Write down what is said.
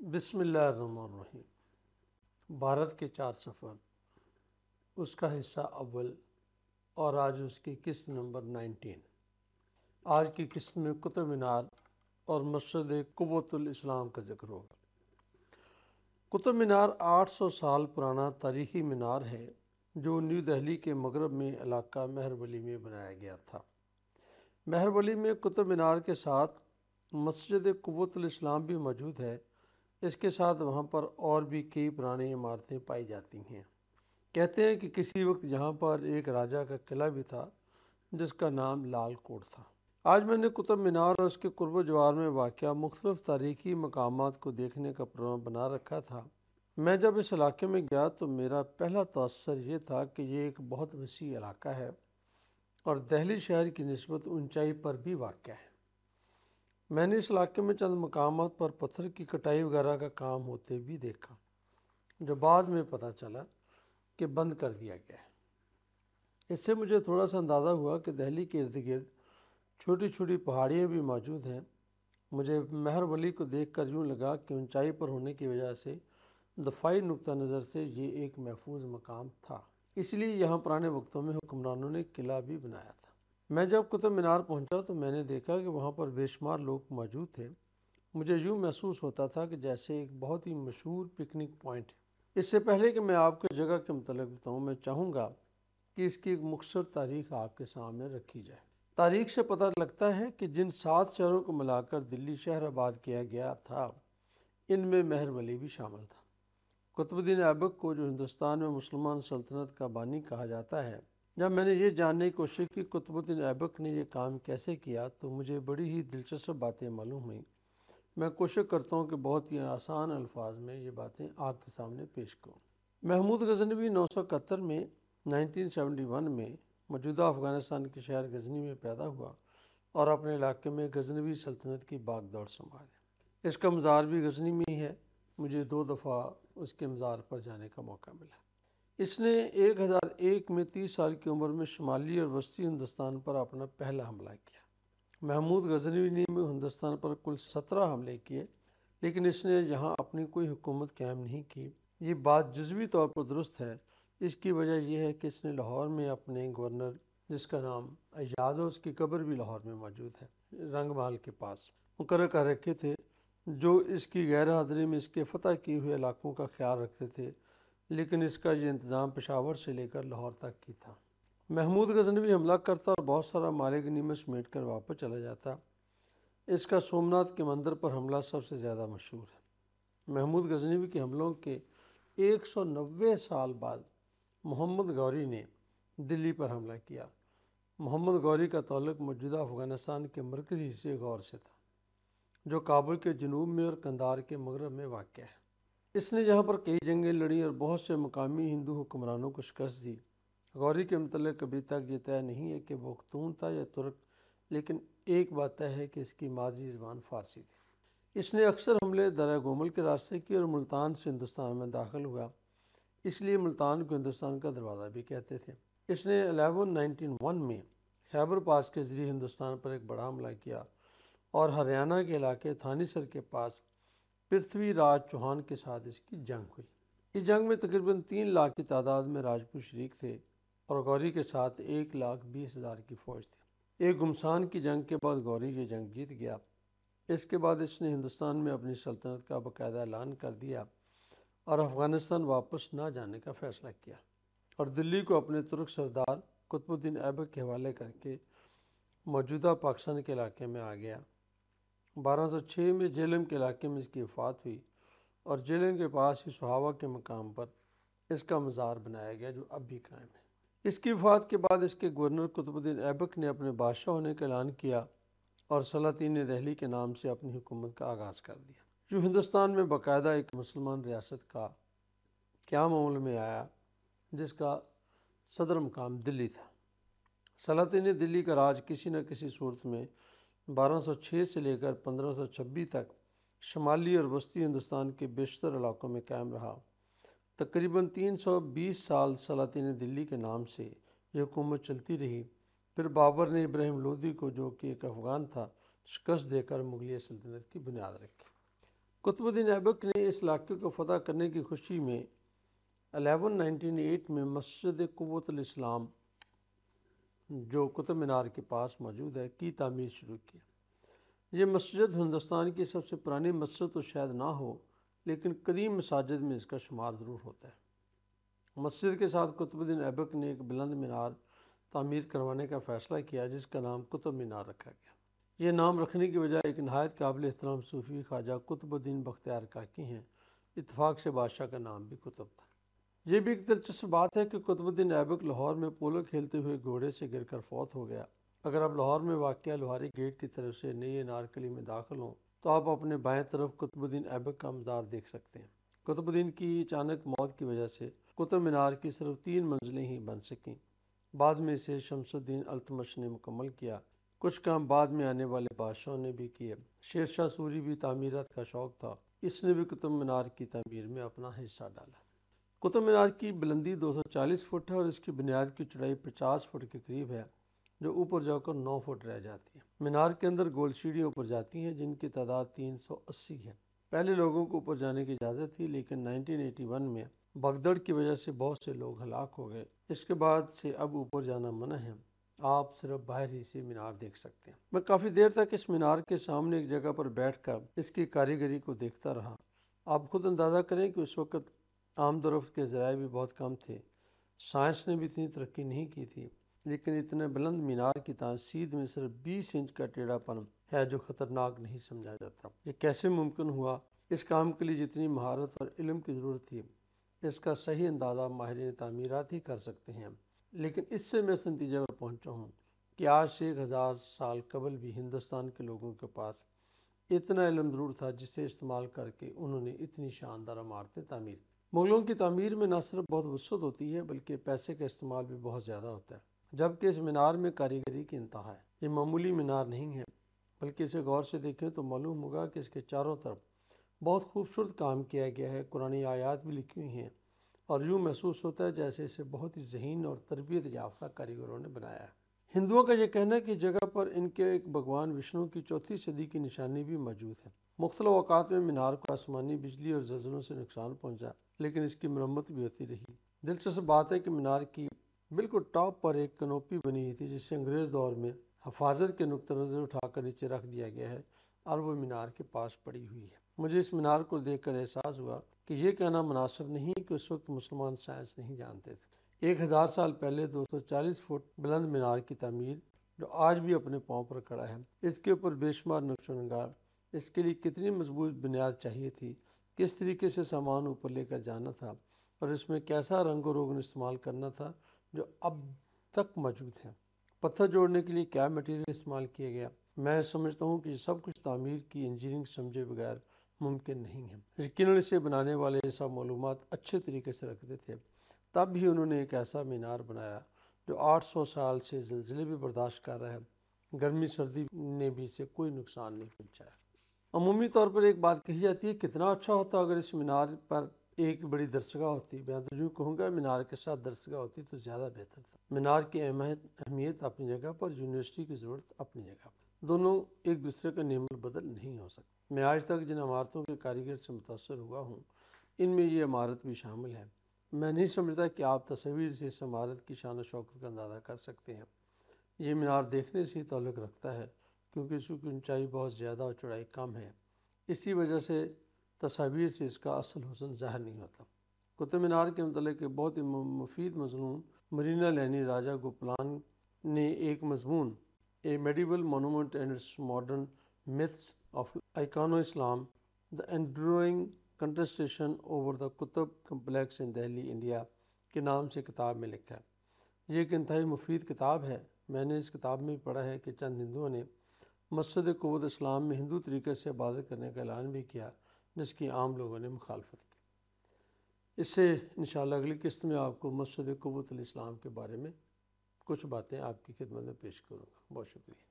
بسم اللہ الرحمن الرحیم۔ بھارت کے 4 سفر، اس کا حصہ اول، اور آج اس کی قسط نمبر 19۔ آج کی قسط میں قطب مینار اور مسجد قوۃ الاسلام کا ذکر ہوگا۔ قطب مینار 800 سال پرانا تاریخی مینار ہے جو نیو دہلی کے مغرب میں علاقہ مہرولی میں بنایا گیا تھا۔ مہرولی میں قطب مینار کے ساتھ مسجد قوۃ الاسلام بھی موجود ہے۔ اس کے ساتھ وہاں پر اور بھی کئی پرانی عمارتیں پائی جاتی ہیں۔ کہتے ہیں کہ کسی وقت یہاں پر ایک راجہ کا قلعہ بھی تھا جس کا نام لال کوٹ تھا۔ آج میں نے قطب مینار اور اس کے قرب و جوار میں واقع مختلف تاریخی مقامات کو دیکھنے کا پروگرام بنا رکھا تھا۔ میں جب اس علاقے میں گیا تو میرا پہلا تاثر یہ تھا کہ یہ ایک بہت وسیع علاقہ ہے اور دہلی شہر کی نسبت اونچائی پر بھی واقع ہے۔ میں نے اس علاقے میں چند مقامات پر پتھر کی کٹائی وغیرہ کا کام ہوتے بھی دیکھا، جو بعد میں پتہ چلا کہ بند کر دیا گیا ہے۔ اس سے مجھے تھوڑا سا اندازہ ہوا کہ دہلی کے ارد گرد چھوٹی چھوٹی پہاڑیاں بھی موجود ہیں۔ مجھے مہرولی کو دیکھ کر یوں لگا کہ اونچائی پر ہونے کی وجہ سے دفاعی نقطہ نظر سے یہ ایک محفوظ مقام تھا، اس لیے یہاں پرانے وقتوں میں حکمرانوں نے قلعہ بھی بنایا تھا۔ میں جب قطب مینار پہنچا تو میں نے دیکھا کہ وہاں پر بے شمار لوگ موجود تھے۔ مجھے یوں محسوس ہوتا تھا کہ جیسے ایک بہت ہی مشہور پکنک پوائنٹ ہے۔ اس سے پہلے کہ میں آپ کو جگہ کے متعلق بتاؤں، میں چاہوں گا کہ اس کی ایک مختصر تاریخ آپ کے سامنے رکھی جائے۔ تاریخ سے پتہ لگتا ہے کہ جن 7 شہروں کو ملا کر دلی شہر آباد کیا گیا تھا، ان میں مہرولی بھی شامل تھا۔ قطب الدین ایبک کو، جو ہندوستان میں مسلمان سلطنت کا بانی کہا جاتا ہے، جب میں نے یہ جاننے کی کوشش کی قطب الدین ایبک نے یہ کام کیسے کیا تو مجھے بڑی ہی دلچسپ باتیں معلوم ہوئیں۔ میں کوشش کرتا ہوں کہ بہت ہی آسان الفاظ میں یہ باتیں آپ کے سامنے پیش کروں۔ محمود غزنوی 971 میں 1971 میں موجودہ افغانستان کے شہر غزنی میں پیدا ہوا اور اپنے علاقے میں غزنوی سلطنت کی باغ دوڑ سنبھالی۔ اس کا مزار بھی غزنی میں ہی ہے۔ مجھے 2 دفعہ اس کے مزار پر جانے کا موقع ملا۔ اس نے 1001 میں 30 سال کی عمر میں شمالی اور وسطی ہندوستان پر اپنا پہلا حملہ کیا۔ محمود غزنوی نے ہندوستان پر کل 17 حملے کیے، لیکن اس نے یہاں اپنی کوئی حکومت قائم نہیں کی۔ یہ بات جزوی طور پر درست ہے۔ اس کی وجہ یہ ہے کہ اس نے لاہور میں اپنے گورنر، جس کا نام ایاز ہے، اس کی قبر بھی لاہور میں موجود ہے، رنگ محل کے پاس، مقرر کر رکھے تھے، جو اس کی غیر حاضری میں اس کے فتح کیے ہوئے علاقوں کا خیال رکھتے تھے، لیکن اس کا یہ انتظام پشاور سے لے کر لاہور تک کی تھا۔ محمود غزنوی حملہ کرتا اور بہت سارا مال غنیمت سمیٹ کر واپس چلا جاتا۔ اس کا سومناتھ کے مندر پر حملہ سب سے زیادہ مشہور ہے۔ محمود غزنوی کے حملوں کے 190 سال بعد محمد غوری نے دلی پر حملہ کیا۔ محمد غوری کا تعلق موجودہ افغانستان کے مرکزی حصے غور سے تھا، جو کابل کے جنوب میں اور قندھار کے مغرب میں واقع ہے۔ اس نے یہاں پر کئی جنگیں لڑیں اور بہت سے مقامی ہندو حکمرانوں کو شکست دی۔ غوری کے متعلق ابھی تک یہ طے نہیں ہے کہ وہ ختون تھا یا ترک، لیکن ایک بات طے ہے کہ اس کی مادری زبان فارسی تھی۔ اس نے اکثر حملے درہ گومل کے راستے کیے اور ملتان سے ہندوستان میں داخل ہوا، اس لیے ملتان کو ہندوستان کا دروازہ بھی کہتے تھے۔ اس نے 1191 میں خیبر پاس کے ذریعے ہندوستان پر ایک بڑا حملہ کیا اور ہریانہ کے علاقے تھانی سر کے پاس پرتھوی راج چوہان کے ساتھ اس کی جنگ ہوئی۔ اس جنگ میں تقریباً 3 لاکھ کی تعداد میں راجپوت شریک تھے اور غوری کے ساتھ 1,20,000 کی فوج تھی۔ ایک گھمسان کی جنگ کے بعد غوری یہ جنگ جیت گیا۔ اس کے بعد اس نے ہندوستان میں اپنی سلطنت کا باقاعدہ اعلان کر دیا اور افغانستان واپس نہ جانے کا فیصلہ کیا اور دلی کو اپنے ترک سردار قطب الدین ایبک کے حوالے کر کے موجودہ پاکستان کے علاقے میں آ گیا۔ 1206 میں جیلم کے علاقے میں اس کی وفات ہوئی اور جیلم کے پاس ہی سہاوا کے مقام پر اس کا مزار بنایا گیا، جو اب بھی قائم ہے۔ اس کی وفات کے بعد اس کے گورنر قطب الدین ایبک نے اپنے بادشاہ ہونے کا اعلان کیا اور سلاطین دہلی کے نام سے اپنی حکومت کا آغاز کر دیا، جو ہندوستان میں باقاعدہ ایک مسلمان ریاست کا قیام عمل میں آیا، جس کا صدر مقام دلی تھا۔ سلاطین دلی کا راج کسی نہ کسی صورت میں 1206 سے لے کر 1526 تک شمالی اور وسطی ہندوستان کے بیشتر علاقوں میں قائم رہا۔ تقریباً 320 سال سلاطین دلی کے نام سے یہ حکومت چلتی رہی۔ پھر بابر نے ابراہیم لودھی کو، جو کہ ایک افغان تھا، شکست دے کر مغلیہ سلطنت کی بنیاد رکھی۔ قطب الدین ایبک نے اس علاقے کو فتح کرنے کی خوشی میں 1198 میں مسجد قوت الاسلام جو قطب مینار کے پاس موجود ہے کی تعمیر شروع کی۔ یہ مسجد ہندوستان کی سب سے پرانی مسجد تو شاید نہ ہو، لیکن قدیم مساجد میں اس کا شمار ضرور ہوتا ہے۔ مسجد کے ساتھ قطب الدین ایبک نے ایک بلند مینار تعمیر کروانے کا فیصلہ کیا جس کا نام قطب مینار رکھا گیا۔ یہ نام رکھنے کی وجہ ایک نہایت قابل احترام صوفی خواجہ قطب الدین بختیار کاکی ہیں۔ اتفاق سے بادشاہ کا نام بھی قطب تھا۔ یہ بھی ایک دلچسپ بات ہے کہ قطب الدین ایبک لاہور میں پولو کھیلتے ہوئے گھوڑے سے گر کر فوت ہو گیا۔ اگر آپ لاہور میں واقع لوہاری گیٹ کی طرف سے نئی انارکلی میں داخل ہوں تو آپ اپنے بائیں طرف قطب الدین ایبک کا مزار دیکھ سکتے ہیں۔ قطب الدین کی اچانک موت کی وجہ سے قطب مینار کی صرف 3 منزلیں ہی بن سکیں۔ بعد میں اسے شمس الدین التمش نے مکمل کیا۔ کچھ کام بعد میں آنے والے بادشاہوں نے بھی کیے۔ شیر شاہ سوری بھی تعمیرات کا شوق تھا، اس نے بھی قطب مینار کی تعمیر میں اپنا حصہ ڈالا۔ قطب مینار کی بلندی 240 فٹ ہے اور اس کی بنیاد کی چوڑائی 50 فٹ کے قریب ہے، جو اوپر جا کر 9 فٹ رہ جاتی ہے۔ مینار کے اندر گول سیڑھیاں اوپر جاتی ہیں جن کی تعداد 380 ہے۔ پہلے لوگوں کو اوپر جانے کی اجازت تھی، لیکن 1981 میں بھگدڑ کی وجہ سے بہت سے لوگ ہلاک ہو گئے۔ اس کے بعد سے اب اوپر جانا منع ہے، آپ صرف باہر ہی سے مینار دیکھ سکتے ہیں۔ میں کافی دیر تک اس مینار کے سامنے ایک جگہ پر بیٹھ کر اس کی کاریگری کو دیکھتا رہا۔ آپ خود اندازہ کریں کہ اس وقت آمد و رفت کے ذرائع بھی بہت کم تھے، سائنس نے بھی اتنی ترقی نہیں کی تھی، لیکن اتنے بلند مینار کی تنصیب میں صرف 20 انچ کا ٹیڑھا پن ہے جو خطرناک نہیں سمجھا جاتا۔ یہ کیسے ممکن ہوا؟ اس کام کے لیے جتنی مہارت اور علم کی ضرورت تھی اس کا صحیح اندازہ ماہرین تعمیرات ہی کر سکتے ہیں، لیکن اس سے میں اس نتیجے پر پہنچا ہوں کہ آج سے 1000 سال قبل بھی ہندوستان کے لوگوں کے پاس اتنا علم ضرور تھا جسے استعمال کر کے انہوں نے اتنی شاندار عمارتیں تعمیر کی۔ مغلوں کی تعمیر میں نہ صرف بہت وسعت ہوتی ہے بلکہ پیسے کا استعمال بھی بہت زیادہ ہوتا ہے، جبکہ اس مینار میں کاریگری کی انتہا ہے۔ یہ معمولی مینار نہیں ہے، بلکہ اسے غور سے دیکھیں تو معلوم ہوگا کہ اس کے چاروں طرف بہت خوبصورت کام کیا گیا ہے، قرآنی آیات بھی لکھی ہوئی ہیں اور یوں محسوس ہوتا ہے جیسے اسے بہت ہی ذہین اور تربیت یافتہ کاریگروں نے بنایا ہے۔ ہندوؤں کا یہ کہنا ہے کہ جگہ پر ان کے ایک بھگوان وشنو کی 4 صدی کی نشانی بھی موجود ہے۔ مختلف اوقات میں مینار کو آسمانی بجلی اور زلزلوں سے نقصان پہنچا، لیکن اس کی مرمت بھی ہوتی رہی۔ دلچسپ بات ہے کہ مینار کی بالکل ٹاپ پر ایک کنوپی بنی ہوئی تھی جسے انگریز دور میں حفاظت کے نقطہ نظر اٹھا کر نیچے رکھ دیا گیا ہے اور وہ مینار کے پاس پڑی ہوئی ہے۔ مجھے اس مینار کو دیکھ کر احساس ہوا کہ یہ کہنا مناسب نہیں کہ اس وقت مسلمان سائنس نہیں جانتے تھے۔ 1000 سال پہلے 240 فٹ بلند مینار کی تعمیر جو آج بھی اپنے پاؤں پر کھڑا ہے، اس کے اوپر بے شمار نقش و نگار، اس کے لیے کتنی مضبوط بنیاد چاہیے تھی، کس طریقے سے سامان اوپر لے کر جانا تھا اور اس میں کیسا رنگ و روغن استعمال کرنا تھا جو اب تک موجود ہے۔ پتھر جوڑنے کے لیے کیا میٹیریل استعمال کیا گیا، میں سمجھتا ہوں کہ یہ سب کچھ تعمیر کی انجینئرنگ سمجھے بغیر ممکن نہیں ہے۔ یقیناً اسے بنانے والے یہ سب معلومات اچھے طریقے سے رکھتے تھے، تب بھی انہوں نے ایک ایسا مینار بنایا جو 800 سال سے زلزلے بھی برداشت کر رہا ہے، گرمی سردی نے بھی اسے کوئی نقصان نہیں پہنچایا۔ عمومی طور پر ایک بات کہی جاتی ہے، کتنا اچھا ہوتا اگر اس مینار پر ایک بڑی درسگاہ ہوتی۔ میں تو یوں کہوں گا مینار کے ساتھ درسگاہ ہوتی تو زیادہ بہتر تھا۔ مینار کی اہمیت اپنی جگہ پر، یونیورسٹی کی ضرورت اپنی جگہ پر، دونوں ایک دوسرے کا نعم البدل نہیں ہو سکتے۔ میں آج تک جن عمارتوں کے کاریگر سے متاثر ہوا ہوں ان میں یہ عمارت بھی شامل ہے۔ میں نہیں سمجھتا کہ آپ تصویر سے اس عمارت کی شان و شوکت کا اندازہ کر سکتے ہیں۔ یہ مینار دیکھنے سے تعلق رکھتا ہے کیونکہ اس کی اونچائی بہت زیادہ اور چوڑائی کم ہے، اسی وجہ سے تصاویر سے اس کا اصل حسن ظاہر نہیں ہوتا۔ قطب مینار کے متعلق ایک بہت ہی مفید مضمون مرینا لینی راجہ گوپالان نے ایک مضمون a medieval monument and its modern myths of Icano Islam, the enduring contestation over the Qutb complex in Delhi, India کے نام سے کتاب میں لکھا ہے۔ یہ ایک انتہائی مفید کتاب ہے۔ میں نے اس کتاب میں پڑھا ہے کہ چند ہندوؤں نے مسجد قوت اسلام میں ہندو طریقے سے عبادت کرنے کا اعلان بھی کیا، جس کی عام لوگوں نے مخالفت کی۔ اس سے انشاءاللہ اگلی قسط میں آپ کو مسجد قوت الاسلام کے بارے میں کچھ باتیں آپ کی خدمت میں پیش کروں گا۔ بہت شکریہ۔